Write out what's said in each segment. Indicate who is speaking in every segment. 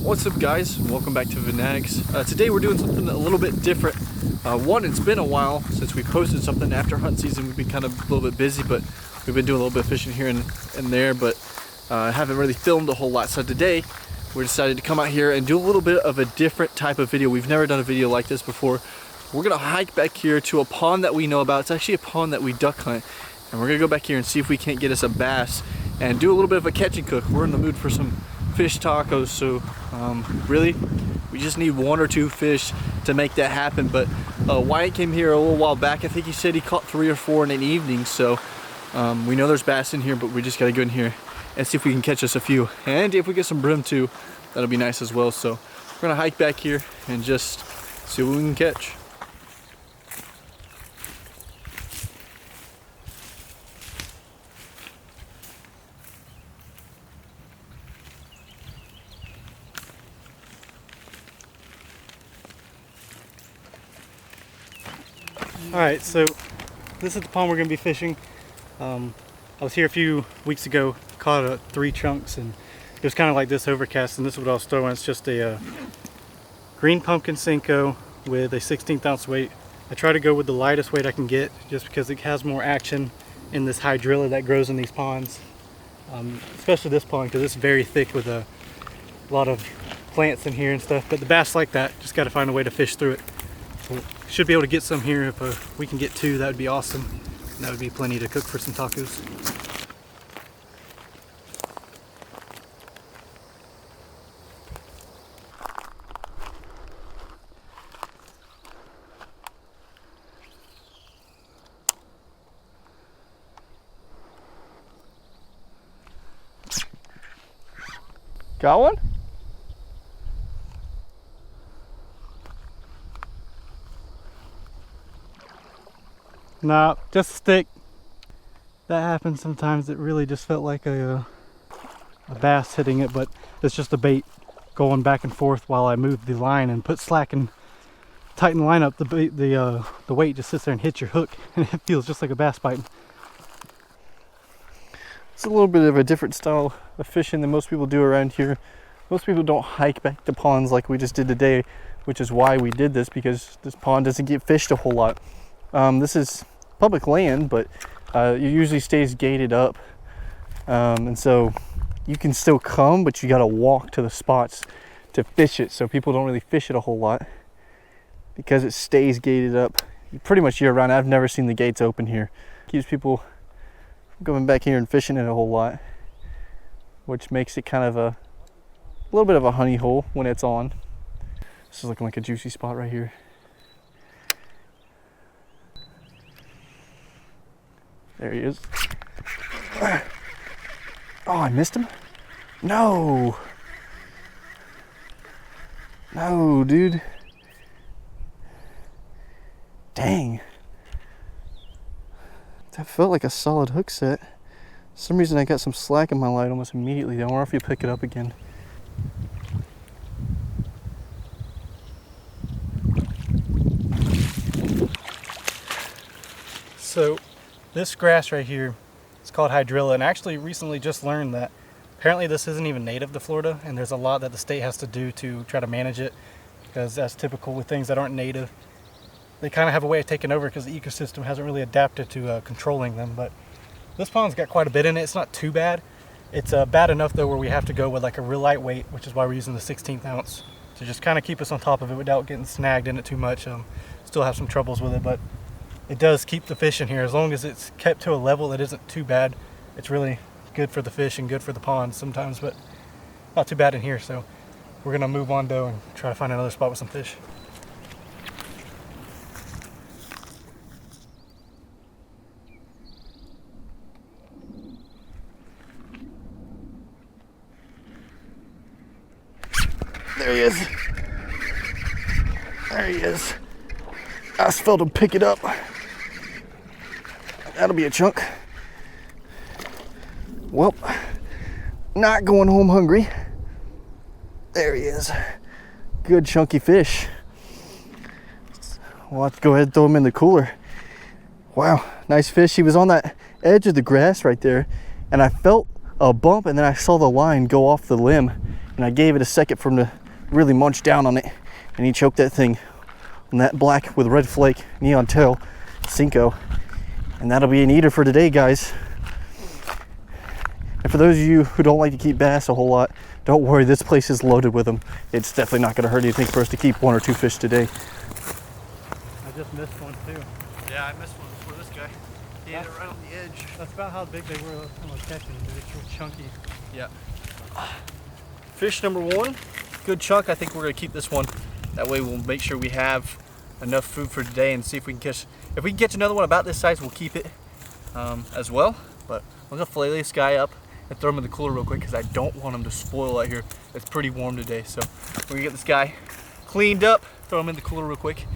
Speaker 1: What's up guys, welcome back to Vinags. Today we're doing something a little bit different. One, it's been a while since we posted something. After hunt season we've been kind of a little bit busy, but we've been doing a little bit of fishing here and there, but haven't really filmed a whole lot. So today we decided to come out here and do a little bit of a different type of video. We've never done a video like this before. We're gonna hike back here to a pond that we know about. It's actually a pond that we duck hunt, and we're gonna go back here and see if we can't get us a bass and do a little bit of a catch and cook. We're in the mood for some fish tacos, so really we just need one or two fish to make that happen. But Wyatt came here a little while back. I think he said he caught 3 or 4 in an evening, so we know there's bass in here, but we just got to go in here and see if we can catch us a few, and if we get some brim too, that'll be nice as well. So we're gonna hike back here and just see what we can catch.
Speaker 2: Alright, so this is the pond we're going to be fishing. I was here a few weeks ago, caught 3 chunks, and it was kind of like this overcast, and this is what I was throwing. It's just a green pumpkin Senko with a 1/16 ounce weight. I try to go with the lightest weight I can get just because it has more action in this hydrilla that grows in these ponds. Especially this pond because it's very thick with a lot of plants in here and stuff, but the bass like that. Just got to find a way to fish through it. So should be able to get some here. If we can get 2, that would be awesome. And that would be plenty to cook for some tacos.
Speaker 1: Got one?
Speaker 2: Nah, just a stick. That happens sometimes. It really just felt like a bass hitting it, but it's just a bait going back and forth while I move the line and put slack and tighten the line up. The weight just sits there and hits your hook, and it feels just like a bass biting.
Speaker 1: It's a little bit of a different style of fishing than most people do around here. Most people don't hike back to ponds like we just did today, which is why we did this, because this pond doesn't get fished a whole lot. This is public land, but it usually stays gated up, and so you can still come, but you got to walk to the spots to fish it. So people don't really fish it a whole lot because it stays gated up pretty much year round. I've never seen the gates open here. Keeps people from coming back here and fishing it a whole lot, which makes it kind of a little bit of a honey hole when it's on. This is looking like a juicy spot right here. There he is. Oh, I missed him? No. No, dude. Dang. That felt like a solid hook set. For some reason I got some slack in my light almost immediately. I wonder if you pick it up again.
Speaker 2: So this grass right here, it's called hydrilla, and I actually recently just learned that apparently this isn't even native to Florida, and there's a lot that the state has to do to try to manage it, because that's typical with things that aren't native. They kind of have a way of taking over because the ecosystem hasn't really adapted to controlling them. But this pond's got quite a bit in it. It's not too bad. It's bad enough though where we have to go with like a real light weight, which is why we're using the 1/16 ounce to just kind of keep us on top of it without getting snagged in it too much. Still have some troubles with it, but it does keep the fish in here. As long as it's kept to a level that isn't too bad, it's really good for the fish and good for the pond sometimes, but not too bad in here. So we're gonna move on though and try to find another spot with some fish.
Speaker 1: There he is. There he is. I just felt him pick it up. That'll be a chunk. Well, not going home hungry. There he is. Good chunky fish. We'll have to go ahead and throw him in the cooler. Wow, nice fish. He was on that edge of the grass right there, and I felt a bump, and then I saw the line go off the limb, and I gave it a second for him to really munch down on it, and he choked that thing on that black with red flake neon tail Cinco. And that'll be an eater for today, guys. And for those of you who don't like to keep bass a whole lot, don't worry, this place is loaded with them. It's definitely not going to hurt anything for us to keep 1 or 2 fish today.
Speaker 2: I just missed one too.
Speaker 1: Yeah, I missed one before this guy. He ate it right on the edge.
Speaker 2: That's about how big they were when I was catching them. They're real chunky.
Speaker 1: Yeah. Fish number 1, good chunk. I think we're going to keep this one. That way we'll make sure we have enough food for today and see if we can catch. If we can catch another one about this size, we'll keep it as well. But I'm going to fillet this guy up and throw him in the cooler real quick because I don't want him to spoil out here. It's pretty warm today, so we're gonna get this guy cleaned up, throw him in the cooler real quick,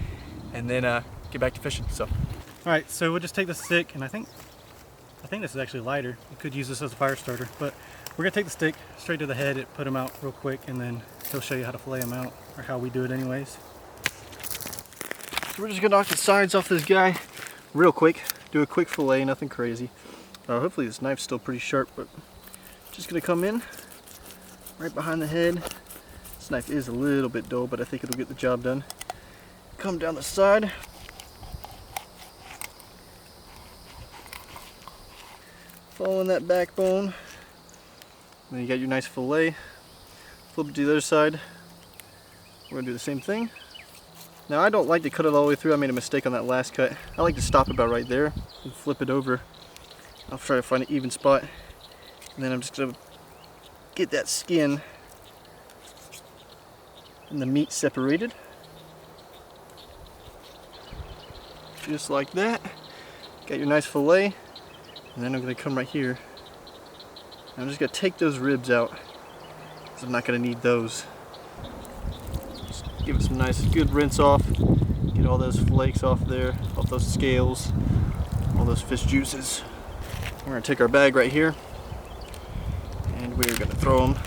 Speaker 1: and then get back to fishing. So,
Speaker 2: all right, so we'll just take the stick, and I think this is actually lighter. You could use this as a fire starter, but we're gonna take the stick straight to the head, put him out real quick, and then he'll show you how to fillet him out, or how we do it anyways.
Speaker 1: So we're just gonna knock the sides off this guy real quick, do a quick fillet, nothing crazy. Hopefully this knife's still pretty sharp, but just gonna come in right behind the head. This knife is a little bit dull, but I think it'll get the job done. Come down the side. Following that backbone. Then you got your nice fillet. Flip it to the other side. We're gonna do the same thing. Now I don't like to cut it all the way through. I made a mistake on that last cut. I like to stop about right there and flip it over. I'll try to find an even spot, and then I'm just going to get that skin and the meat separated. Just like that. Got your nice fillet, and then I'm going to come right here. I'm just going to take those ribs out, because I'm not going to need those. Just give it some nice good rinse off, get all those flakes off there, off those scales, all those fish juices. We're going to take our bag right here, and we're going to throw them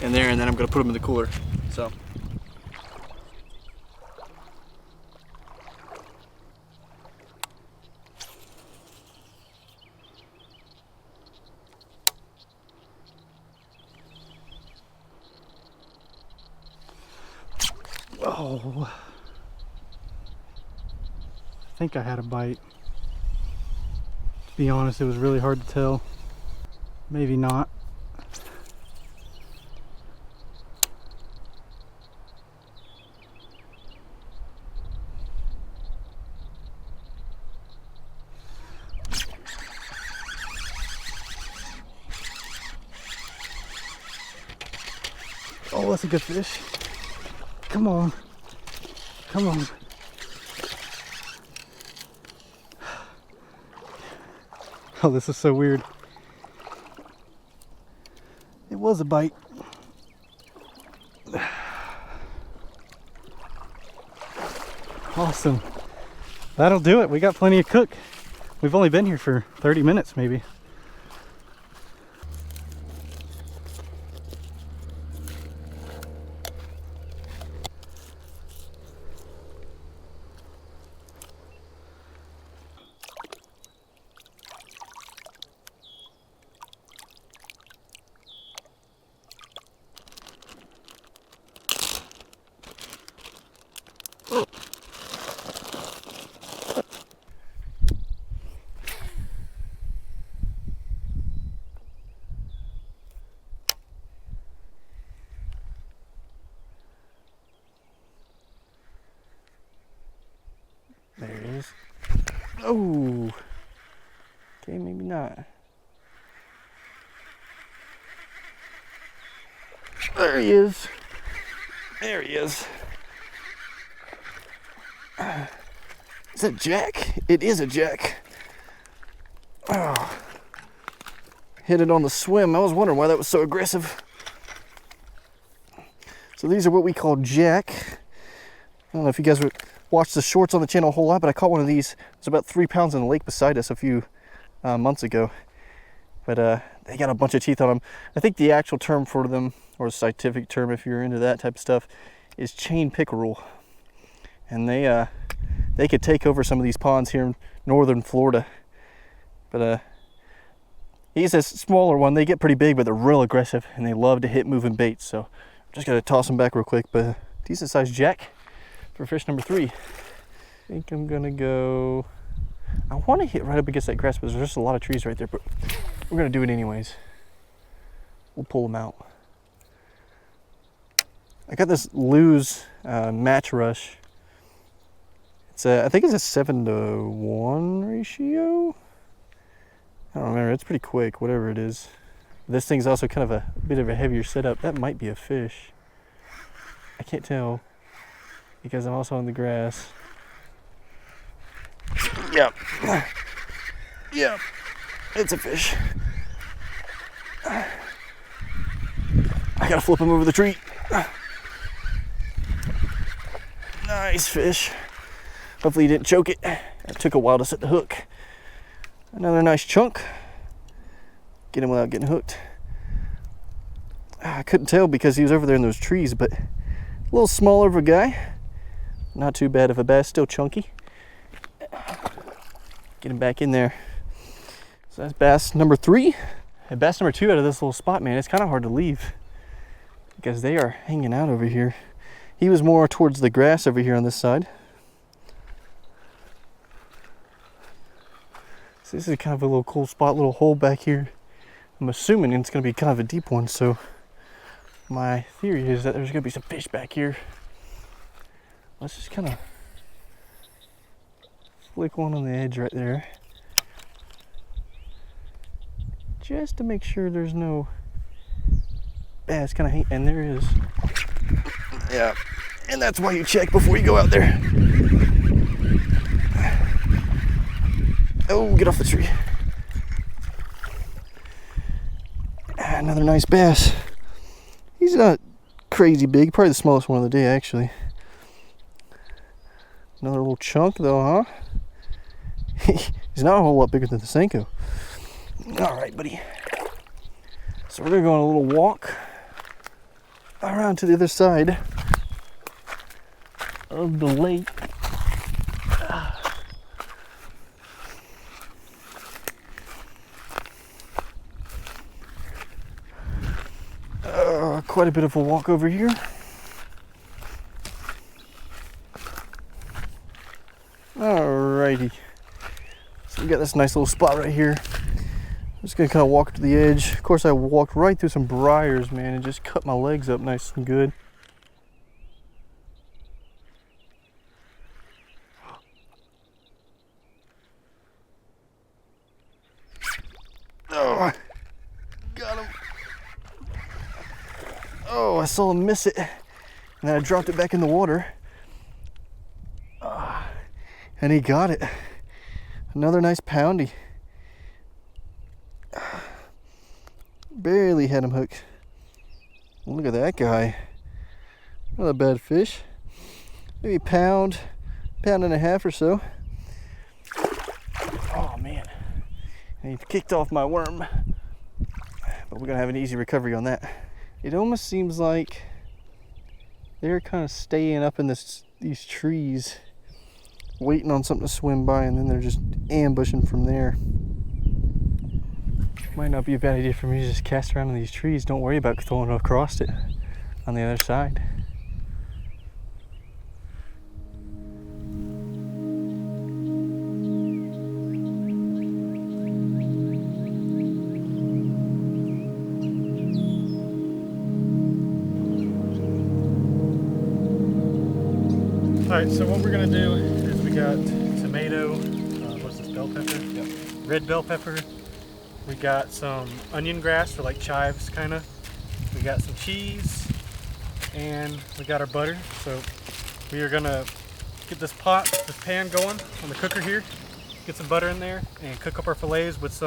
Speaker 1: in there, and then I'm going to put them in the cooler. So,
Speaker 2: Oh, I think I had a bite. To be honest, it was really hard to tell. Maybe not. Oh, that's a good fish. Come on. Come on. Oh, this is so weird. It was a bite. Awesome. That'll do it. We got plenty of cook. We've only been here for 30 minutes maybe. There it is. Oh, okay, maybe not. There he is. There he is. Is that Jack? It is a Jack. Oh, hit it on the swim. I was wondering why that was so aggressive. So these are what we call Jack. I don't know if you guys would watch the shorts on the channel a whole lot, but I caught one of these. It was about 3 pounds in the lake beside us a few months ago. But they got a bunch of teeth on them. I think the actual term for them, or a scientific term if you're into that type of stuff, is chain pickerel. And they could take over some of these ponds here in northern Florida. But
Speaker 1: He's a smaller one. They get pretty big, but they're real aggressive, and they love to hit moving baits. So I'm just gonna toss him back real quick, but decent sized jack for fish number 3. I think I'm gonna go, I wanna hit right up against that grass, but there's just a lot of trees right there, but we're gonna do it anyways. We'll pull them out. I got this Lew's match rush. It's I think it's a 7-to-1 ratio. I don't remember, it's pretty quick, whatever it is. This thing's also kind of a bit of a heavier setup. That might be a fish. I can't tell because I'm also on the grass. Yep. Yep. It's a fish. I gotta flip him over the tree. Nice fish. Hopefully he didn't choke it. It took a while to set the hook. Another nice chunk. Get him without getting hooked. I couldn't tell because he was over there in those trees, but a little smaller of a guy. Not too bad of a bass, still chunky. Get him back in there. So that's bass number 3. And bass number 2 out of this little spot, man. It's kind of hard to leave because they are hanging out over here. He was more towards the grass over here on this side. So this is kind of a little cool spot, little hole back here. I'm assuming it's going to be kind of a deep one, so my theory is that there's going to be some fish back here. Let's just kind of flick one on the edge right there, just to make sure there's no bass kind of hang. And there is. Yeah, and that's why you check before you go out there. Oh, get off the tree. Another nice bass. He's not crazy big, probably the smallest one of the day actually. Another little chunk though, huh? He's not a whole lot bigger than the Senko. All right, buddy. So we're gonna go on a little walk around to the other side of the lake. Quite a bit of a walk over here. Alrighty. So we got this nice little spot right here. I'm just gonna kind of walk to the edge. Of course, I walked right through some briars, man, and just cut my legs up nice and good. Oh, got him. Oh, I saw him miss it, and then I dropped it back in the water. And he got it. Another nice poundy. Barely had him hooked. Look at that guy. Not a bad fish. Maybe a pound and a half or so. Oh man. And he kicked off my worm. But we're gonna have an easy recovery on that. It almost seems like they're kind of staying up in these trees, waiting on something to swim by, and then they're just ambushing from there. Might not be a bad idea for me to just cast around in these trees. Don't worry about throwing across it on the other side.
Speaker 2: Alright, so what we're going to do is we got tomato, what's this, bell pepper? Yep. Red bell pepper. We got some onion grass, or like chives kind of. We got some cheese, and we got our butter. So we are going to get this pan going on the cooker here. Get some butter in there and cook up our fillets with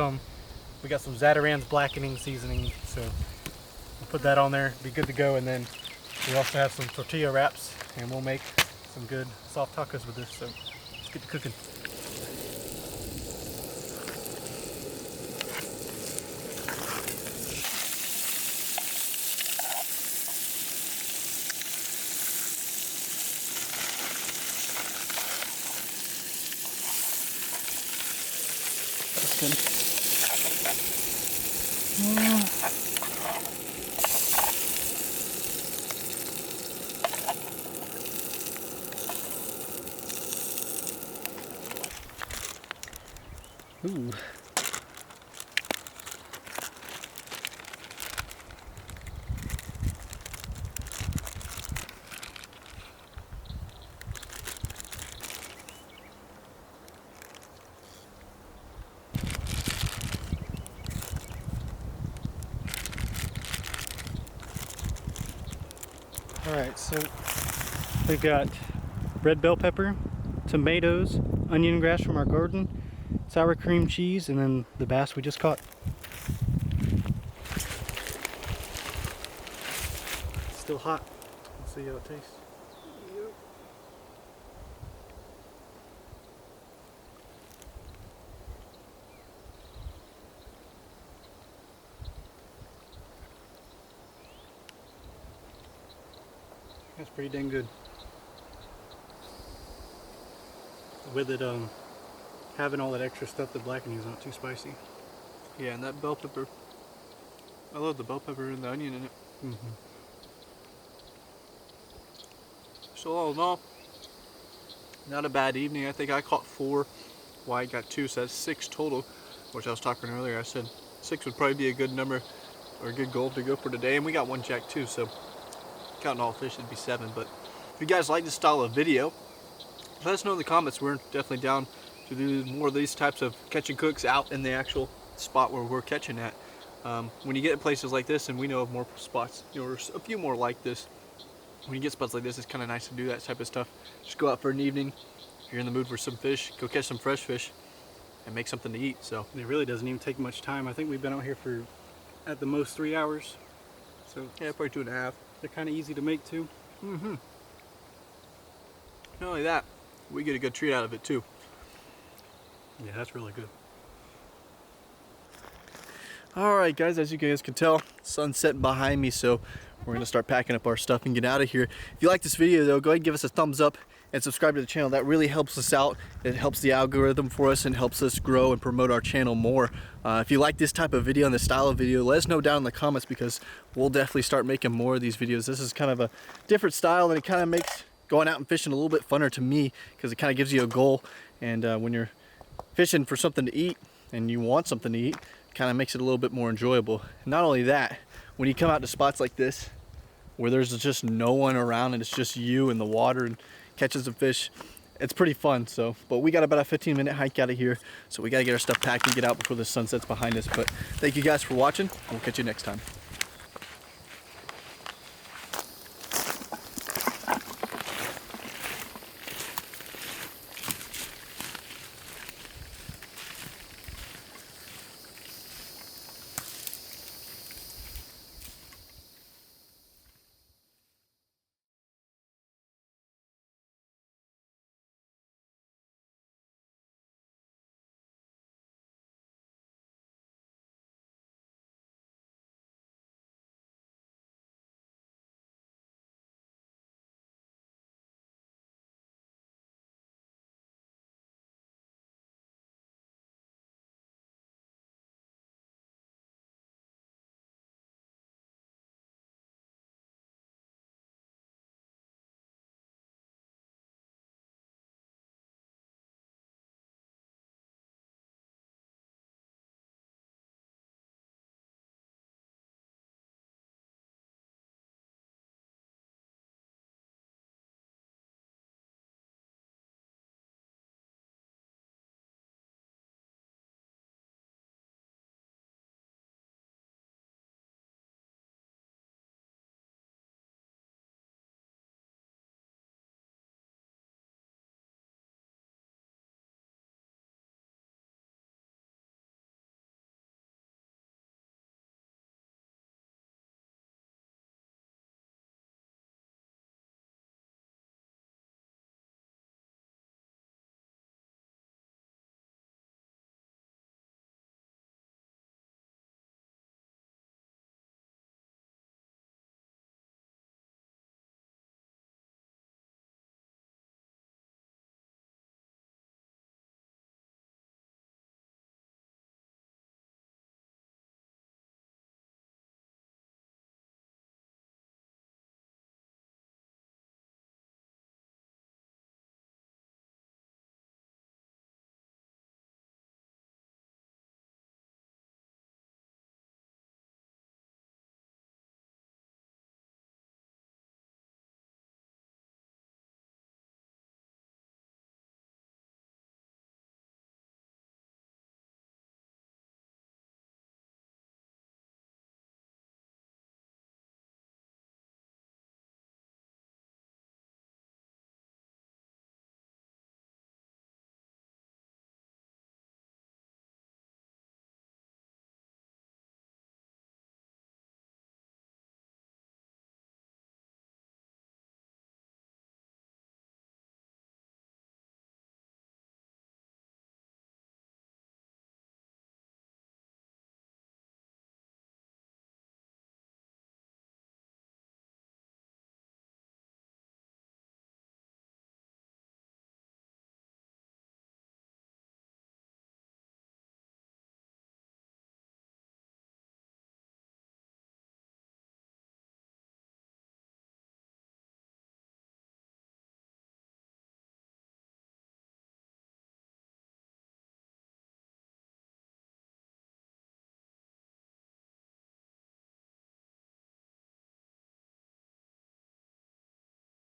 Speaker 2: we got some Zatarain's blackening seasoning. So we'll put that on there, be good to go. And then we also have some tortilla wraps, and we'll make some good soft tacos with this, so let's get to cooking. That's good. Ooh. Alright, so we got red bell pepper, tomatoes, onion grass from our garden, sour cream cheese, and then the bass we just caught. Still hot. Let's see how it tastes. That's pretty dang good. With it having all that extra stuff, the blackening is not too spicy.
Speaker 1: Yeah, and that bell pepper. I love the bell pepper and the onion in it. So all in all, not a bad evening. I think I caught 4. Wyatt got 2, so that's 6 total. Which I was talking earlier. I said 6 would probably be a good number or a good goal to go for today, and we got 1 jack too. So counting all fish, it'd be 7. But if you guys like this style of video, let us know in the comments. We're definitely down to do more of these types of catch and cooks out in the actual spot where we're catching at. When you get places like this, and we know of more spots, you know, there's a few more like this. When you get spots like this, it's kind of nice to do that type of stuff. Just go out for an evening. If you're in the mood for some fish, go catch some fresh fish and make something to eat. So
Speaker 2: it really doesn't even take much time. I think we've been out here for at the most 3 hours. So
Speaker 1: yeah, probably 2.5.
Speaker 2: They're kind of easy to make too.
Speaker 1: Not only that, we get a good treat out of it too.
Speaker 2: Yeah, that's really good.
Speaker 1: Alright guys, as you guys can tell, sun's setting behind me, so we're gonna start packing up our stuff and get out of here. If you like this video though, go ahead and give us a thumbs up and subscribe to the channel. That really helps us out. It helps the algorithm for us and helps us grow and promote our channel more. If you like this type of video and this style of video, let us know down in the comments, because we'll definitely start making more of these videos. This is kind of a different style, and it kind of makes going out and fishing a little bit funner to me, because it kind of gives you a goal. And when you're fishing for something to eat and you want something to eat, it kind of makes it a little bit more enjoyable. And not only that, when you come out to spots like this where there's just no one around and it's just you in the water and catching some fish, it's pretty fun. So, but we got about a 15-minute hike out of here, so we got to get our stuff packed and get out before the sun sets behind us. But thank you guys for watching, and we'll catch you next time.